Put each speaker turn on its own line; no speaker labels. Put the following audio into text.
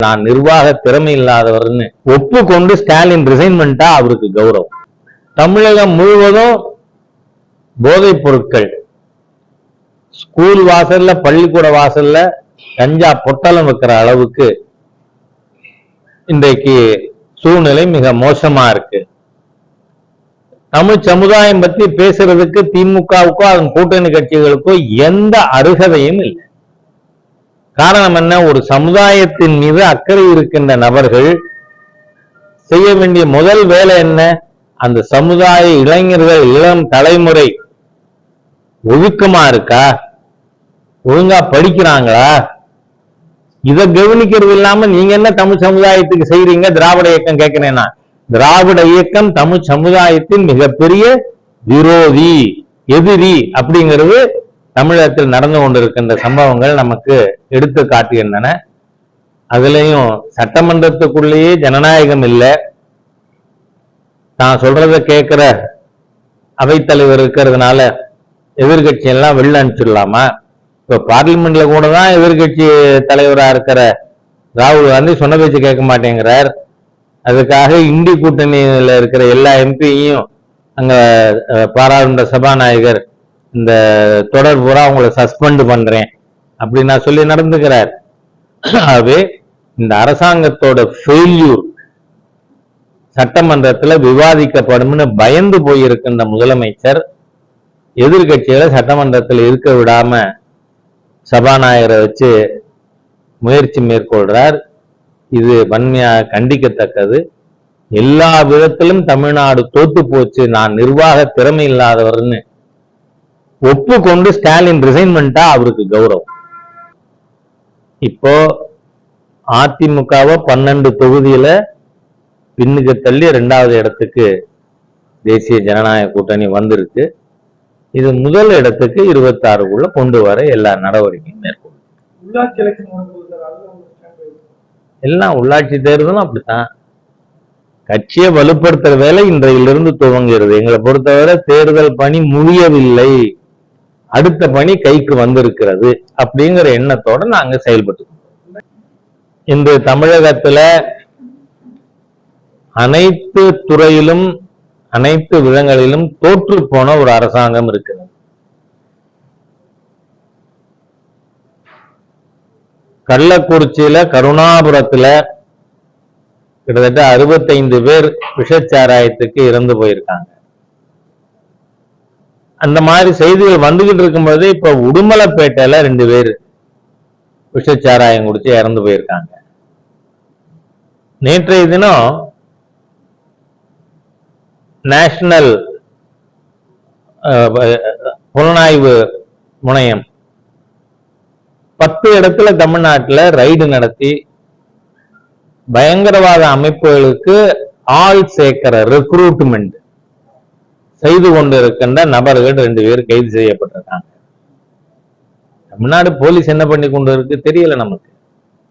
நான் நிர்வாக திறமை இல்லாதவர்னு ஒப்புக்கொண்டு ஸ்டாலின் ரிசைன்மெண்டா அவருக்கு கௌரவம். தமிழகம் முழுவதும் போதைப் பொருட்கள் ஸ்கூல் வாசல்ல பள்ளிக்கூட வாசல்ல கஞ்சா பொட்டலம் வைக்கிற அளவுக்கு இன்றைக்கு சூழ்நிலை மிக மோசமா இருக்கு. தமிழ் சமுதாயம் பத்தி பேசுறதுக்கு திமுகவுக்கோ அதன் கூட்டணி கட்சிகளுக்கோ எந்த அருகதையும் இல்லை. காரணம் என்ன? ஒரு சமுதாயத்தின் மீது அக்கறை இருக்கின்ற நபர்கள் செய்ய வேண்டிய முதல் வேலை என்ன? அந்த சமுதாய இளைஞர்கள், இளம் தலைமுறை ஒழுக்கமா இருக்கா, ஒழுங்கா படிக்கிறாங்களா, இதை கவனிக்கிறது இல்லாம நீங்க என்ன தமிழ் சமுதாயத்துக்கு செய்யறீங்க? திராவிட இயக்கம் கேட்கிறேன்னா, திராவிட இயக்கம் தமிழ் சமுதாயத்தின் மிகப்பெரிய விரோதி, எதிரி அப்படிங்கிறது தமிழகத்தில் நடந்து கொண்டிருக்கின்ற சம்பவங்கள் நமக்கு எடுத்து காட்டுகின்றன. அதுலயும் சட்டமன்றத்துக்குள்ளேயே ஜனநாயகம் இல்லை. நான் சொல்றத கேட்கிற அவைத்தலைவர் இருக்கிறதுனால எதிர்கட்சி எல்லாம் வெளில அனுப்பிச்சிடலாமா? இப்ப பார்லிமெண்ட்ல கூட தான் எதிர்கட்சி தலைவரா இருக்கிற ராகுல் காந்தி சொன்ன பேச்சு கேட்க மாட்டேங்கிறார். அதுக்காக இந்தி கூட்டணியில இருக்கிற எல்லா எம்பியையும் அங்க பாராளுமன்ற சபாநாயகர் இந்த தொடர் பூரா அவங்களை சஸ்பெண்ட் பண்றேன் அப்படின்னு நான் சொல்லி நடந்துக்கிறார். ஆகவே இந்த அரசாங்கத்தோட ஃபெயில்யூர் சட்டமன்றத்துல விவாதிக்கப்படும்னு பயந்து போயிருக்கின்ற முதலமைச்சர் எதிர்கட்சிகளை சட்டமன்றத்தில் இருக்க விடாம சபாநாயகரை வச்சு முயற்சி மேற்கொள்றார். இது வன்மையாக கண்டிக்கத்தக்கது. எல்லா விதத்திலும் தமிழ்நாடு தோத்து போச்சு, நான் நிர்வாக திறமை இல்லாதவர்னு ஒப்புக்கொண்டு ஸ்டாலின் ரிசைன்மெண்டா அவருக்கு கௌரவம். இப்போ அதிமுகவை 12 தொகுதியில பின்னுக்கு தள்ளி 2வது இடத்துக்கு தேசிய ஜனநாயக கூட்டணி வந்திருக்கு. இது முதல் இடத்துக்கு 26க்குள்ள கொண்டு வர எல்லா நடவடிக்கையும் மேற்கொள்ளும். எல்லாம் உள்ளாட்சி தேர்தலும் அப்படித்தான். கட்சியை வலுப்படுத்துற வேலை இன்றையிலிருந்து துவங்குகிறது. எங்களை பொறுத்தவரை தேர்தல் பணி முடியவில்லை, அடுத்த பணி கைக்கு வந்திருக்கிறது அப்படிங்கிற எண்ணத்தோட நாங்க செயல்பட்டு இந்த தமிழகத்துல அனைத்து துறையிலும் அனைத்து விதங்களிலும் தோற்று போன ஒரு அரசாங்கம் இருக்கிறது. கள்ளக்குறிச்சியில கருணாபுரத்துல கிட்டத்தட்ட 65 பேர் விஷச்சாராயத்துக்கு இறந்து போயிருக்காங்க. அந்த மாதிரி செய்திகள் வந்துகிட்டு இருக்கும்போது இப்ப உடுமலைப்பேட்டையில 2 பேர் விஷச்சாராயம் குடிச்சு இறந்து போயிருக்காங்க. நேற்றைய தினம் நேஷனல் புலனாய்வு முனையம் 10 இடத்துல தமிழ்நாட்டில் ரைடு நடத்தி பயங்கரவாத அமைப்புகளுக்கு ஆள் சேர்க்கிற ரெக்ரூட்மெண்ட் செய்து கொண்டிருக்கின்ற நபர்கள் 2 பேர் கைது செய்யப்பட்டிருக்காங்க. தமிழ்நாடு போலீஸ் என்ன பண்ணி கொண்டு இருக்கு தெரியல நமக்கு.